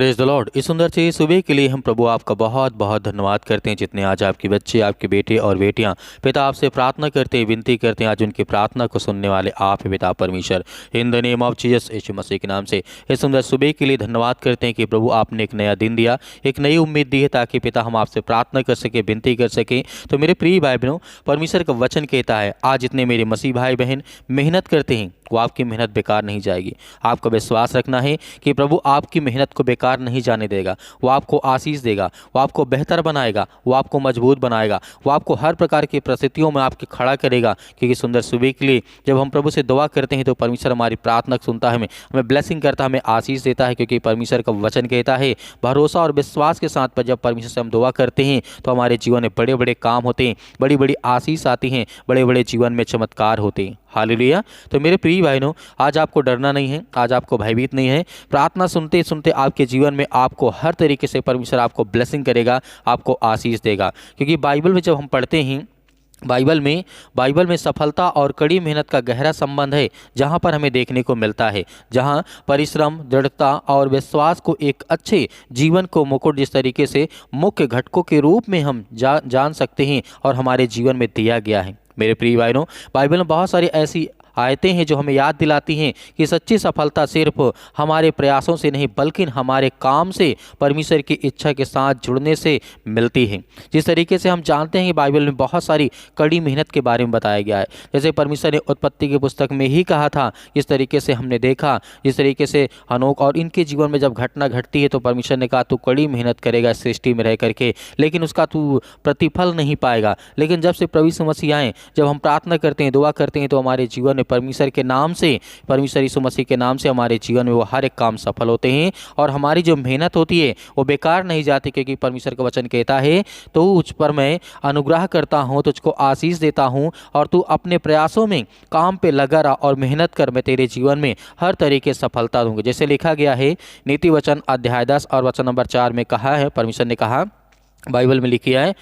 Praise the Lord. इस सुंदर सी सुबह के लिए हम प्रभु आपका बहुत बहुत धन्यवाद करते हैं। जितने आज आपके बच्चे, आपके बेटे और बेटियां पिता आपसे प्रार्थना करते हैं, विनती करते हैं, आज उनकी प्रार्थना को सुनने वाले आप हैं पिता परमेश्वर। In the name of Jesus यीशु मसीह के नाम से इस सुंदर सुबह के लिए धन्यवाद करते हैं कि प्रभु आपने एक नया दिन दिया, एक नई उम्मीद दी है, ताकि पिता हम आपसे प्रार्थना कर सके, विनती कर सकें। तो मेरे प्रिय भाई बहनों, परमेश्वर का वचन कहता है आज जितने मेरे मसीह भाई बहन मेहनत करते हैं वो आपकी मेहनत बेकार नहीं जाएगी। आपका विश्वास रखना है कि प्रभु आपकी मेहनत को बेकार नहीं जाने देगा। वो आपको आशीष देगा, वो आपको बेहतर बनाएगा, वो आपको मजबूत बनाएगा, वो आपको हर प्रकार की परिस्थितियों में आपके खड़ा करेगा। क्योंकि सुंदर सुबह के लिए जब हम प्रभु से दुआ करते हैं तो परमेश्वर हमारी प्रार्थना सुनता है, हमें ब्लेसिंग करता है, हमें आशीष देता है। क्योंकि परमेश्वर का वचन कहता है भरोसा और विश्वास के साथ पर जब परमेश्वर से हम दुआ करते हैं तो हमारे जीवन में बड़े बड़े काम होते हैं, बड़ी बड़ी आशीष आती हैं, बड़े बड़े जीवन में चमत्कार होते हैं। हालेलुया। तो मेरे प्रिय भाइयों, आज आपको डरना नहीं है, आज आपको भयभीत नहीं है। प्रार्थना सुनते सुनते आपके जीवन में आपको हर तरीके से परमेश्वर आपको ब्लेसिंग करेगा, आपको आशीष देगा। क्योंकि बाइबल में जब हम पढ़ते हैं, बाइबल में सफलता और कड़ी मेहनत का गहरा संबंध है, जहाँ पर हमें देखने को मिलता है, जहाँ परिश्रम, दृढ़ता और विश्वास को एक अच्छे जीवन को मुकुट जिस तरीके से मुख्य घटकों के रूप में हम जान सकते हैं और हमारे जीवन में दिया गया है। मेरे प्रिय भाइयों, बाइबल में बहुत सारी ऐसी आयतें हैं जो हमें याद दिलाती हैं कि सच्ची सफलता सिर्फ हमारे प्रयासों से नहीं बल्कि हमारे काम से, परमेश्वर की इच्छा के साथ जुड़ने से मिलती है। जिस तरीके से हम जानते हैं कि बाइबल में बहुत सारी कड़ी मेहनत के बारे में बताया गया है। जैसे परमेश्वर ने उत्पत्ति की पुस्तक में ही कहा था, जिस तरीके से हमने देखा, जिस तरीके से हनोक और इनके जीवन में जब घटना घटती है तो परमेश्वर ने कहा तू कड़ी मेहनत करेगा सृष्टि में रह करके, लेकिन उसका तू प्रतिफल नहीं पाएगा। लेकिन जब से प्रभु यीशु मसीह आए, जब हम प्रार्थना करते हैं, दुआ करते हैं, तो हमारे जीवन में परमेश्वर के नाम से, परमेश्वर यीशु मसीह के नाम से हमारे जीवन में वो हर एक काम सफल होते हैं और हमारी जो मेहनत होती है वो बेकार नहीं जाती। क्योंकि परमेश्वर का वचन कहता है तो तुझ पर मैं अनुग्रह करता हूँ, तुझको आशीष देता हूँ और तू अपने प्रयासों में काम पे लगा रहा और मेहनत कर, मैं तेरे जीवन में हर तरीके से सफलता दूंगी। जैसे लिखा गया है नीति वचन अध्याय 10 और वचन नंबर 4 में कहा है, परमेश्वर ने कहा, बाइबल में लिखा है,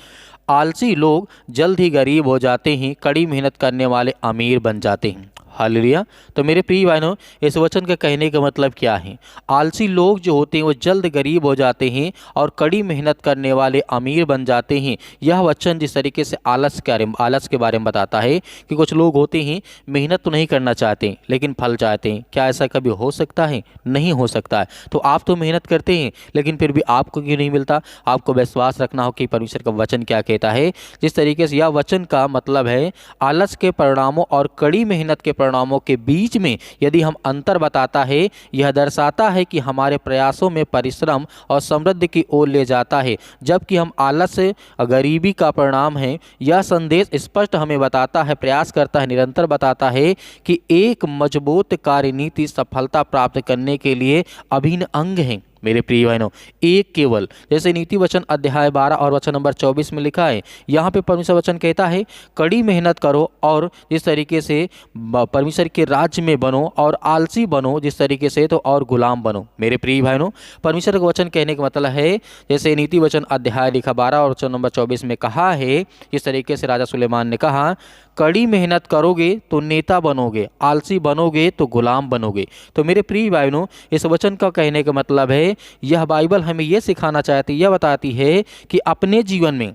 आलसी लोग जल्द ही गरीब हो जाते हैं, कड़ी मेहनत करने वाले अमीर बन जाते हैं। हालेलुया। तो मेरे प्रिय भाइयों, इस वचन का कहने का मतलब क्या है? आलसी लोग जो होते हैं वो जल्द गरीब हो जाते हैं और कड़ी मेहनत करने वाले अमीर बन जाते हैं। यह वचन जिस तरीके से आलस के बारे में बताता है कि कुछ लोग होते हैं मेहनत तो नहीं करना चाहते लेकिन फल चाहते हैं। क्या ऐसा कभी हो सकता है? नहीं हो सकता है। तो आप तो मेहनत करते हैं लेकिन फिर भी आपको क्यों नहीं मिलता? आपको विश्वास रखना हो कि परमेश्वर का वचन क्या कहता है। जिस तरीके से यह वचन का मतलब है आलस के परिणामों और कड़ी मेहनत के परिणामों के बीच में यदि हम अंतर बताता है, यह दर्शाता है कि हमारे प्रयासों में परिश्रम और समृद्धि की ओर ले जाता है, जबकि हम आलस गरीबी का परिणाम है। यह संदेश स्पष्ट हमें बताता है, प्रयास करता है, निरंतर बताता है कि एक मजबूत कार्यनीति सफलता प्राप्त करने के लिए अभिन्न अंग है। मेरे प्रिय बहनों, एक केवल, जैसे नीति वचन अध्याय 12 और वचन नंबर 24 में लिखा है, यहाँ पे परमेश्वर वचन कहता है कड़ी मेहनत करो और जिस तरीके से परमेश्वर के राज्य में बनो, और आलसी बनो जिस तरीके से तो और गुलाम बनो। मेरे प्रिय बहनों, परमेश्वर का वचन कहने का मतलब है, जैसे नीति वचन अध्याय लिखा 12 और वचन नंबर 24 में कहा है, जिस तरीके से राजा सुलेमान ने कहा कड़ी मेहनत करोगे तो नेता बनोगे, आलसी बनोगे तो गुलाम बनोगे। तो मेरे प्रिय बहनों, इस वचन का कहने का मतलब है, यह बाइबल हमें यह सिखाना चाहती है, यह बताती है कि अपने जीवन में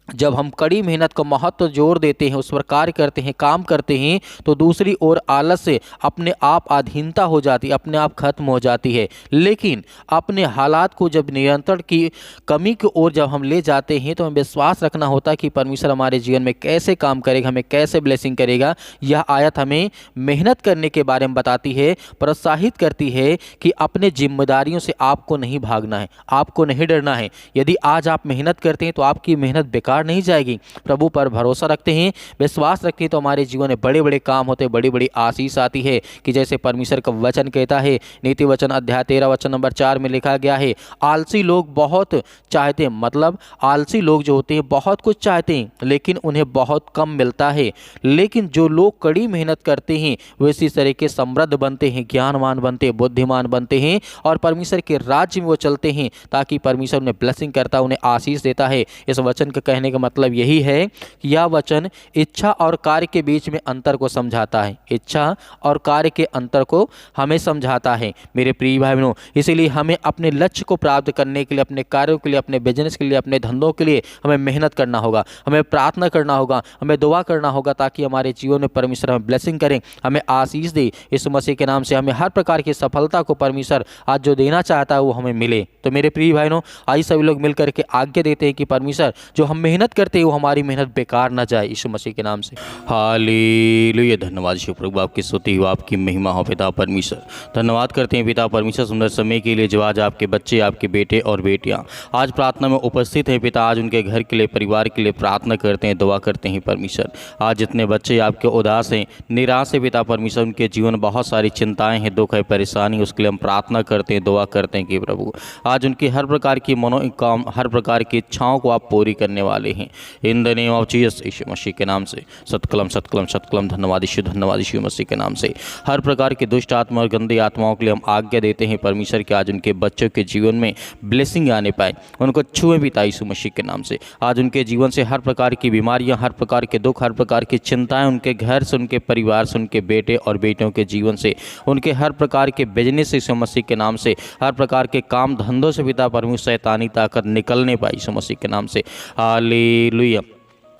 जब हम कड़ी मेहनत को महत्व जोर देते हैं, उस पर कार्य करते हैं, काम करते हैं, तो दूसरी ओर आलस से अपने आप अधीनता हो जाती है, अपने आप खत्म हो जाती है। लेकिन अपने हालात को जब नियंत्रण की कमी की ओर जब हम ले जाते हैं तो हमें विश्वास रखना होता है कि परमेश्वर हमारे जीवन में कैसे काम करेगा, हमें कैसे ब्लेसिंग करेगा। यह आयत हमें मेहनत करने के बारे में बताती है, प्रोत्साहित करती है कि अपने जिम्मेदारियों से आपको नहीं भागना है, आपको नहीं डरना है। यदि आज आप मेहनत करते हैं तो आपकी मेहनत बेकार नहीं जाएगी। प्रभु पर भरोसा रखते हैं, विश्वास रखते हैं तो हमारे जीवन में बड़े बड़े काम होते हैं, बड़ी बड़ी आशीष आती है। कि जैसे परमेश्वर का वचन कहता है, नीति वचन अध्याय 13 वचन नंबर 4 में लिखा गया है, आलसी लोग बहुत चाहते हैं, मतलब आलसी लोग जो होते हैं बहुत कुछ चाहते हैं लेकिन उन्हें बहुत कम मिलता है। लेकिन जो लोग कड़ी मेहनत करते हैं वे इसी तरीके समृद्ध बनते हैं, ज्ञानवान बनते हैं, बुद्धिमान बनते हैं और परमेश्वर के राज्य में वो चलते हैं, ताकि परमेश्वर उन्हें ब्लेसिंग करता है, उन्हें आशीष देता है। इस वचन का कहने कहने का मतलब यही है कि यह वचन इच्छा और कार्य के बीच में अंतर को समझाता है। इच्छा और कार्य के अंतर को हमें समझाता है मेरे प्रिय भाई बहनों। इसीलिए हमें अपने लक्ष्य को प्राप्त करने के लिए, अपने कार्यों के लिए, अपने बिजनेस के लिए, अपने धंधों के लिए हमें मेहनत करना होगा, हमें प्रार्थना करना होगा, हमें दुआ करना होगा, ताकि हमारे जीवन में परमेश्वर हमें ब्लेसिंग करें, हमें आशीष दे। यीशु मसीह के नाम से हमें हर प्रकार की सफलता को परमेश्वर आज जो देना चाहता है वो हमें मिले। तो मेरे प्रिय भाइयों, आज सभी लोग मिलकर के आज्ञा देते हैं कि परमेश्वर जो हम मेहनत करते हैं वो हमारी मेहनत बेकार ना जाए, यीशु मसीह के नाम से। हालेलुया। धन्यवाद यीशु प्रभु, आपकी स्तुति हो, आपकी महिमा हो पिता परमेश्वर। धन्यवाद करते हैं पिता परमेश्वर सुंदर समय के लिए जो आज आपके बच्चे, आपके बेटे और बेटियां आज प्रार्थना में उपस्थित हैं पिता। आज उनके घर के लिए, परिवार के लिए प्रार्थना करते हैं, दुआ करते हैं परमेश्वर। आज जितने बच्चे आपके उदास हैं, निराश है पिता परमेश्वर, उनके जीवन में बहुत सारी चिंताएं हैं, दुख है, परेशानी, उसके लिए हम प्रार्थना करते हैं, दुआ करते हैं कि प्रभु आज उनकी हर प्रकार की मनोकाम, हर प्रकार की इच्छाओं को आप पूरी करने वाले हैं in the name of Jesus, यीशु मसीह के नाम से। सतकलम सतकलम सतकलम। धन्यवाद यीशु मसीह के नाम से। हर प्रकार की दुष्ट आत्मा और गंदी आत्माओं के लिए हम आज्ञा देते हैं परमेश्वर के आज उनके बच्चों के जीवन में ब्लेसिंग आने पाए, उनको छुए पिता यीशु मसीह के नाम से। आज उनके जीवन से हर प्रकार की बीमारियां, हर प्रकार के दुख, हर प्रकार की चिंताएं उनके घर से, उनके परिवार से, उनके बेटे और बेटियों के जीवन से, उनके हर प्रकार के बिजनेस यीशु मसीह के नाम से, हर प्रकार के काम धंधों से पिता परमेश्वर शैतानी ताकत निकलने पाई यीशु मसीह के नाम से। Hallelujah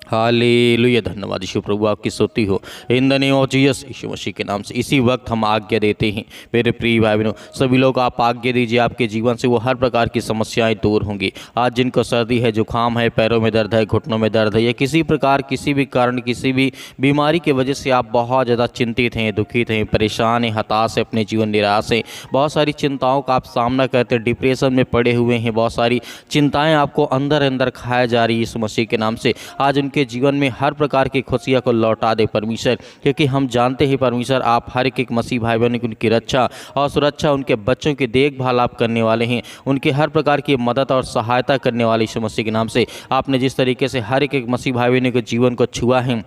hallelujah. धन्यवाद यीशु प्रभु, आपकी स्तुति हो in the name of Jesus, यीशु मसीह के नाम से। इसी वक्त हम आज्ञा देते हैं मेरे प्रिय भाई बहनों, सभी लोग आप आज्ञा दीजिए, आपके जीवन से वो हर प्रकार की समस्याएं दूर होंगी। आज जिनको सर्दी है, जुकाम है, पैरों में दर्द है, घुटनों में दर्द है, या किसी प्रकार, किसी भी कारण, किसी भी बीमारी की वजह से आप बहुत ज़्यादा चिंतित हैं, दुखित हैं, परेशान हैं, हताश है, अपने जीवन निराश हैं, बहुत सारी चिंताओं का आप सामना करते हैं, डिप्रेशन में पड़े हुए हैं, बहुत सारी चिंताएँ आपको अंदर अंदर खाया जा रही है यीशु मसीह के नाम से। आज उनके जीवन में हर प्रकार की खुशियां को लौटा दे परमेश्वर, क्योंकि हम जानते हैं परमेश्वर आप हर एक मसीह भाई बहन की उनकी रक्षा और सुरक्षा, उनके बच्चों की देखभाल आप करने वाले हैं, उनके हर प्रकार की मदद और सहायता करने वाले यीशु मसीह के नाम से। आपने जिस तरीके से हर एक मसीह भाई बहन के जीवन को छुआ है,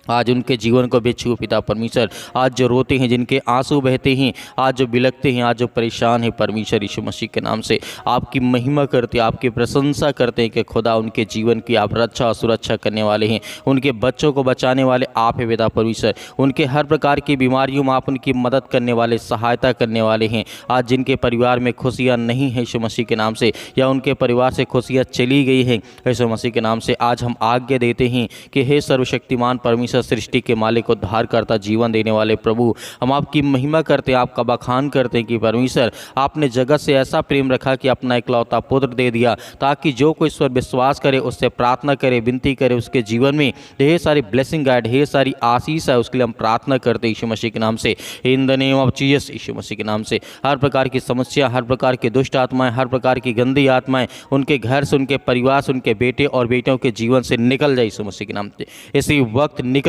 आज उनके जीवन को भी छू पिता परमेश्वर। आज जो रोते हैं, जिनके आंसू बहते हैं, आज जो बिलखते हैं, आज जो परेशान हैं परमेश्वर यीशु मसीह के नाम से आपकी महिमा करते, आपकी प्रशंसा करते हैं कि खुदा उनके जीवन की आप रक्षा और सुरक्षा करने वाले हैं, उनके बच्चों को बचाने वाले आप हैं पिता परमेश्वर। उनके हर प्रकार की बीमारियों में आप उनकी मदद करने वाले, सहायता करने वाले हैं। आज जिनके परिवार में खुशियाँ नहीं हैं यीशु मसीह के नाम से, या उनके परिवार से खुशियाँ चली गई हैं यीशु मसीह के नाम से, आज हम आज्ञा देते हैं कि हे सर्वशक्तिमान परमेश्वर, सृष्टि के मालिक, उद्धार करता, जीवन देने वाले प्रभु, हम आपकी महिमा करते हैं, आपका बखान करते हैं कि परमेश्वर आपने जगत से ऐसा प्रेम रखा कि अपना इकलौता पुत्र दे दिया, ताकि जो कोई इस पर विश्वास करे, उससे प्रार्थना करे, विनती करे, उसके जीवन में ढेर सारी ब्लेसिंग गाइड, ढेर सारी आशीष है, उसके लिए हम प्रार्थना करते हैं यीशु मसीह के नाम से, in the name of Jesus, यीशु मसीह के नाम से। हर प्रकार की समस्या, हर प्रकार की दुष्ट आत्माएं, हर प्रकार की गंदी आत्माएं उनके घर से, उनके परिवार से, उनके बेटे और बेटियों के जीवन से निकल जाए यीशु मसीह के नाम से। इसी वक्त निकल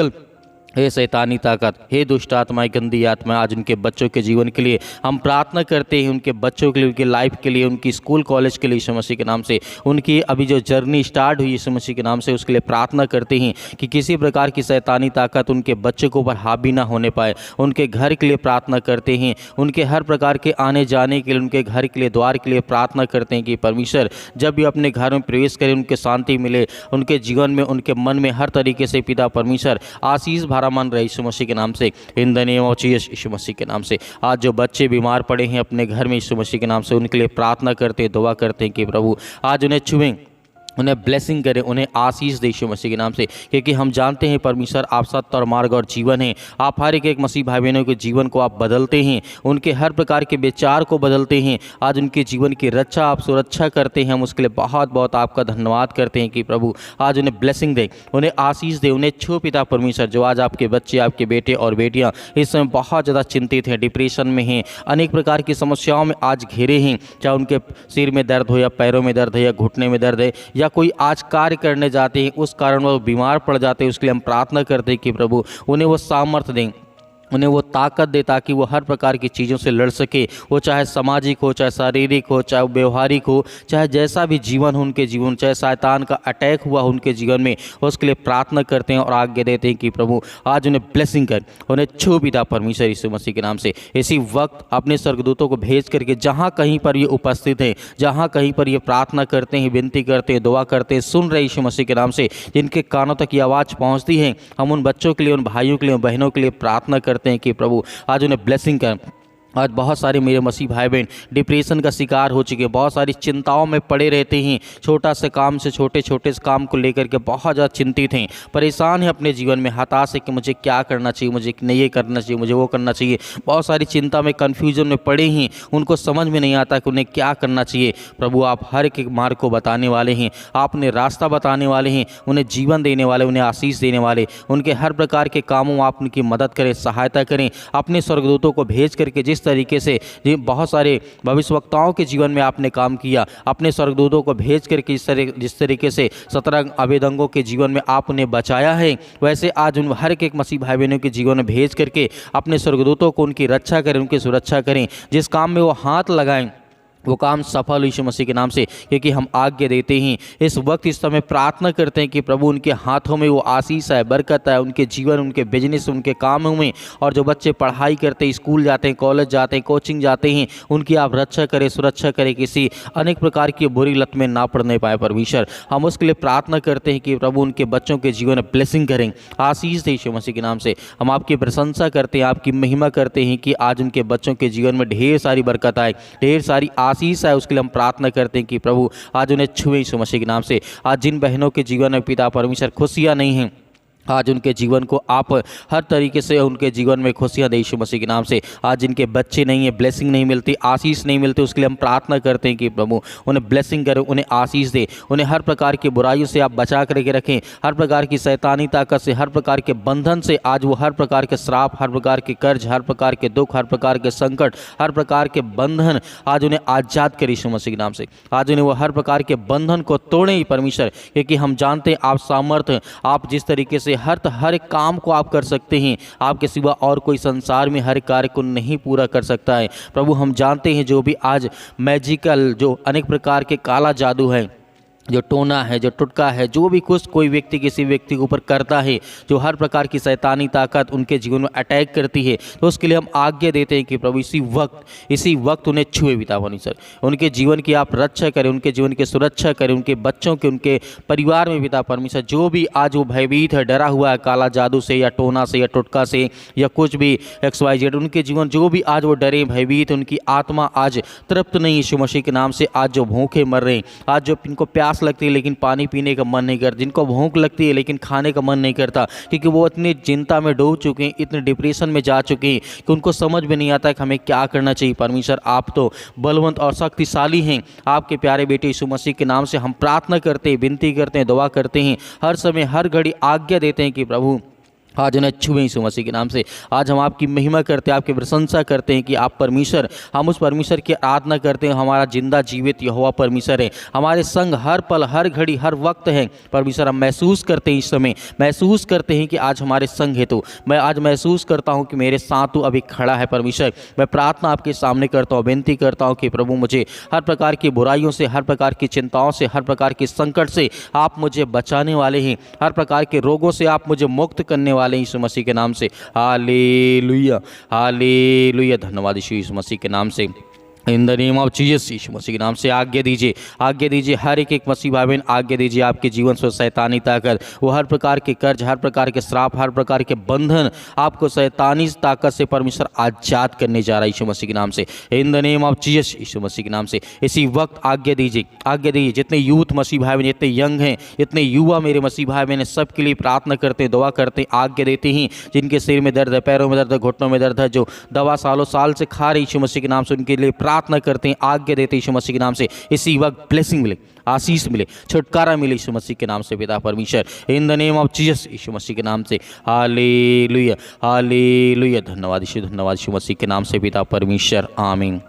हे शैतानी ताकत, हे दुष्ट आत्माएं, गंदी आत्माएं, आज उनके बच्चों के जीवन के लिए हम प्रार्थना करते हैं, उनके बच्चों के लिए, उनकी लाइफ के लिए, उनकी स्कूल कॉलेज के लिए यीशु मसीह के नाम से, उनकी अभी जो जर्नी स्टार्ट हुई यीशु मसीह के नाम से, उसके लिए प्रार्थना करते हैं कि किसी प्रकार की शैतानी ताकत उनके बच्चों के ऊपर हावी ना होने पाए। उनके घर के लिए प्रार्थना करते हैं, उनके हर प्रकार के आने जाने के लिए, उनके घर के लिए, द्वार के लिए प्रार्थना करते हैं कि परमेश्वर जब भी अपने घर में प्रवेश करें, उनके शांति मिले, उनके जीवन में, उनके मन में हर तरीके से पिता परमेश्वर आशीष मन रहे यीशु मसीह के नाम से, in the name of Jesus, यीशु मसीह के नाम से। आज जो बच्चे बीमार पड़े हैं अपने घर में यीशु मसीह के नाम से, उनके लिए प्रार्थना करते हैं, दुआ करते हैं कि प्रभु आज उन्हें छुएं, उन्हें ब्लेसिंग करें, उन्हें आशीष दे यीशु मसीह के नाम से, क्योंकि हम जानते हैं परमेश्वर आप सत्य और मार्ग और जीवन हैं। आप हर एक मसीह भाई बहनों के जीवन को आप बदलते हैं, उनके हर प्रकार के विचार को बदलते हैं। आज उनके जीवन की रक्षा आप सुरक्षा करते हैं, हम उसके लिए बहुत बहुत आपका धन्यवाद करते हैं कि प्रभु आज उन्हें ब्लेसिंग दे, उन्हें आशीष दे, उन्हें छू पिता परमेश्वर। जो आज आपके बच्चे, आपके बेटे और बेटियाँ इस समय बहुत ज़्यादा चिंतित हैं, डिप्रेशन में हैं, अनेक प्रकार की समस्याओं में आज घिरे हैं, चाहे उनके सिर में दर्द हो, या पैरों में दर्द है, या घुटने में दर्द है, या कोई आज कार्य करने जाते हैं उस कारण वो बीमार पड़ जाते हैं, उसके लिए हम प्रार्थना करते हैं कि प्रभु उन्हें वो सामर्थ्य दें, उन्हें वो ताकत दे ताकि वो हर प्रकार की चीज़ों से लड़ सके, वो चाहे सामाजिक हो, चाहे शारीरिक हो, चाहे व्यवहारिक हो, चाहे जैसा भी जीवन हो उनके जीवन, चाहे शैतान का अटैक हुआ उनके जीवन में, उसके लिए प्रार्थना करते हैं और आज्ञा देते हैं कि प्रभु आज उन्हें ब्लेसिंग कर, उन्हें छू पिता परमेश्वर यीशु मसीह के नाम से। इसी वक्त अपने स्वर्गदूतों को भेज करके जहाँ कहीं पर ये उपस्थित हैं, जहाँ कहीं पर ये प्रार्थना करते हैं, विनती करते हैं, दुआ करते हैं, सुन रहे यीशु मसीह के नाम से, जिनके कानों तक ये आवाज़ पहुँचती है, हम उन बच्चों के लिए, उन भाइयों के लिए, उन बहनों के लिए प्रार्थना करते हैं कि प्रभु आज उन्हें ब्लेसिंग कर। आज बहुत सारे मेरे मसीह भाई बहन डिप्रेशन का शिकार हो चुके हैं, बहुत सारी चिंताओं में पड़े रहते हैं, छोटा से काम से छोटे छोटे से काम को लेकर के बहुत ज़्यादा चिंतित हैं, परेशान हैं अपने जीवन में, हताश है कि मुझे क्या करना चाहिए, मुझे नहीं ये करना चाहिए, मुझे वो करना चाहिए, बहुत सारी चिंता में कन्फ्यूजन में पड़े हैं, उनको समझ में नहीं आता कि उन्हें क्या करना चाहिए। प्रभु आप हर एक मार्ग को बताने वाले हैं, आपने रास्ता बताने वाले हैं, उन्हें जीवन देने वाले, उन्हें आशीष देने वाले, उनके हर प्रकार के कामों में आप उनकी मदद करें, सहायता करें। अपने स्वर्गदूतों को भेज करके जिस तरीके से बहुत सारे भविष्यवक्ताओं के जीवन में आपने काम किया, अपने स्वर्गदूतों को भेज करके जिस तरीके से 17 अबेदंगों के जीवन में आपने बचाया है, वैसे आज उन हर एक मसीह भाई बहनों के जीवन में भेज करके अपने स्वर्गदूतों को उनकी रक्षा करें, उनकी सुरक्षा करें, जिस काम में वो हाथ लगाएं वो काम सफल हो यीशु मसीह के नाम से, क्योंकि हम आज्ञा देते हैं इस वक्त, इस समय प्रार्थना करते हैं कि प्रभु उनके हाथों में वो आशीष है, बरकत है, उनके जीवन, उनके बिजनेस, उनके कामों में, और जो बच्चे पढ़ाई करते हैं, स्कूल जाते हैं, कॉलेज जाते हैं, कोचिंग जाते हैं, उनकी आप रक्षा करें, सुरक्षा करें, किसी अनेक प्रकार की बुरी लत में ना पड़ने पाए। परमेश्वर हम उसके लिए प्रार्थना करते हैं कि प्रभु उनके बच्चों के जीवन में ब्लेसिंग करें, आशीष दे यीशु मसीह के नाम से। हम आपकी प्रशंसा करते हैं, आपकी महिमा करते हैं कि आज उनके बच्चों के जीवन में ढेर सारी बरकत आए, ढेर सारी आशीष है, उसके लिए हम प्रार्थना करते हैं कि प्रभु आज उन्हें छुए यीशु मसीह के नाम से। आज जिन बहनों के जीवन में पिता परमेश्वर खुशियां नहीं हैं, आज उनके जीवन को आप हर तरीके से उनके जीवन में खुशियाँ दे यीशु मसीह के नाम से। आज जिनके बच्चे नहीं है, ब्लेसिंग नहीं मिलती, आशीष नहीं मिलती, उसके लिए हम प्रार्थना करते हैं कि प्रभु उन्हें ब्लेसिंग करें, उन्हें आशीष दे, उन्हें हर प्रकार की बुराइयों से आप बचा करके रखें, हर प्रकार की शैतानी ताकत से, हर प्रकार के बंधन से, आज वो हर प्रकार के श्राप, हर प्रकार के कर्ज, हर प्रकार के दुख, हर प्रकार के संकट, हर प्रकार के बंधन आज उन्हें आज़ाद करें यीशु मसीह के नाम से। आज उन्हें वो हर प्रकार के बंधन को तोड़ें परमेश्वर, क्योंकि हम जानते हैं आप सामर्थ्य, आप जिस तरीके से हर एक काम को आप कर सकते हैं, आपके सिवा और कोई संसार में हर कार्य को नहीं पूरा कर सकता है। प्रभु हम जानते हैं जो भी आज मैजिकल, जो अनेक प्रकार के काला जादू है, जो टोना है, जो टुटका है, जो भी कुछ कोई व्यक्ति किसी व्यक्ति के ऊपर करता है, जो हर प्रकार की शैतानी ताकत उनके जीवन में अटैक करती है, तो उसके लिए हम आज्ञा देते हैं कि प्रभु इसी वक्त उन्हें छुए पिता परमेश्वर, उनके जीवन की आप रक्षा करें, उनके जीवन की सुरक्षा करें, उनके बच्चों के, उनके परिवार में पिता परमेश्वर जो भी आज वो भयभीत है, डरा हुआ है काला जादू से या टोना से या टुटका से या कुछ भी XYZ, उनके जीवन जो भी आज वो डरे भयभीत, उनकी आत्मा आज तृप्त नहीं यीशु मसीह के नाम से। आज जो भूखे मर रहे हैं, आज जो इनको प्यास लगती है लेकिन पानी पीने का मन नहीं करता, जिनको भूख लगती है लेकिन खाने का मन नहीं करता, क्योंकि वो इतनी चिंता में डूब चुके हैं, इतने डिप्रेशन में जा चुके हैं कि उनको समझ में नहीं आता कि हमें क्या करना चाहिए। परमेश्वर आप तो बलवंत और शक्तिशाली हैं, आपके प्यारे बेटे यीशु मसीह के नाम से हम प्रार्थना करते हैं, विनती करते हैं, दुआ करते हैं, हर समय हर घड़ी आज्ञा देते हैं कि प्रभु आज उन्हें छुए यीशु मसीह के नाम से। आज हम आपकी महिमा करते हैं, आपकी प्रशंसा करते हैं कि आप परमेश्वर, हम उस परमेश्वर की आराधना करते हैं, हमारा जिंदा जीवित यहोवा परमेश्वर है, हमारे संग हर पल, हर घड़ी, हर वक्त है। परमेश्वर हम महसूस करते हैं, इस समय महसूस करते हैं कि आज हमारे संग है। तो मैं आज महसूस करता हूँ कि मेरे साथ तो अभी खड़ा है। परमेश्वर मैं प्रार्थना आपके सामने करता हूँ, विनती करता हूँ कि प्रभु मुझे हर प्रकार की बुराइयों से, हर प्रकार की चिंताओं से, हर प्रकार के संकट से आप मुझे बचाने वाले हैं, हर प्रकार के रोगों से आप मुझे मुक्त करने वाले यीशु मसीह के नाम से। हालेलुया, हालेलुया, धन्यवाद यीशु मसीह के नाम से। In the name of Jesus यीशु मसीह के नाम से आज्ञा दीजिए, आज्ञा दीजिए, हर एक मसीह भाई बहन आज्ञा दीजिए, आपके जीवन से शैतानी ताकत, वो हर प्रकार के कर्ज, हर प्रकार के श्राप, हर प्रकार के बंधन आपको शैतानी ताकत से परमेश्वर आजाद करने जा रहा है यीशु मसीह के नाम से। In the name of Jesus यीशु मसीह के नाम से इसी वक्त आज्ञा दीजिए, आज्ञा दीजिए। जितने यूथ मसीह भाई बहन, जितने यंग हैं, जितने युवा मेरे मसीह भाई बहन, सबके लिए प्रार्थना करते हैं, दुआ करते हैं, आज्ञा देते हैं। जिनके सिर में दर्द है, पैरों में दर्द है, घुटनों में दर्द है, जो दवा सालों साल से खा रहे यीशु मसीह के नाम से, उनके लिए प्रार्थना करते हैं, आज्ञा देते हैं यीशु मसीह के नाम से। इसी वक्त ब्लेसिंग मिले, आशीष मिले, छुटकारा मिले यीशु मसीह के नाम से पिता परमेश्वर। In the name of Jesus यीशु मसीह के नाम से। हालेलुया, हालेलुया, धन्यवाद यीशु, धन्यवाद यीशु मसीह के नाम से पिता परमेश्वर, आमीन।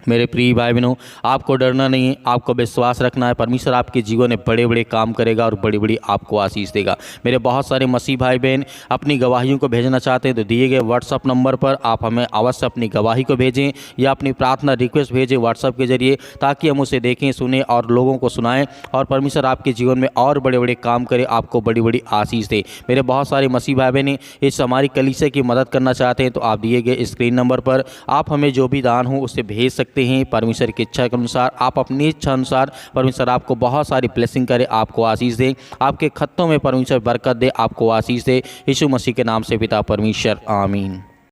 मेरे प्रिय भाई बहनों, आपको डरना नहीं है, आपको विश्वास रखना है। परमेश्वर आपके जीवन में बड़े बड़े काम करेगा और बड़ी बड़ी आपको आशीष देगा। मेरे बहुत सारे मसीह भाई बहन अपनी गवाहियों को भेजना चाहते हैं तो दिए गए व्हाट्सअप नंबर पर आप हमें अवश्य अपनी गवाही को भेजें या अपनी प्रार्थना रिक्वेस्ट भेजें व्हाट्सअप के जरिए, ताकि हम उसे देखें, सुने और लोगों को सुनाएं और परमेश्वर आपके जीवन में और बड़े बड़े काम करे, आपको बड़ी बड़ी आशीष दे। मेरे बहुत सारे मसीह भाई बहन इस हमारी कलीसिया की मदद करना चाहते हैं तो आप दिए गए स्क्रीन नंबर पर आप हमें जो भी दान हो उसे भेज सकते हैं। परमेश्वर की इच्छा के अनुसार आप अपनी इच्छा अनुसार परमेश्वर आपको बहुत सारी ब्लेसिंग करे, आपको आशीष दे, आपके खत्तों में परमेश्वर बरकत दे, आपको आशीष दे। यीशु मसीह के नाम से पिता परमेश्वर, आमीन।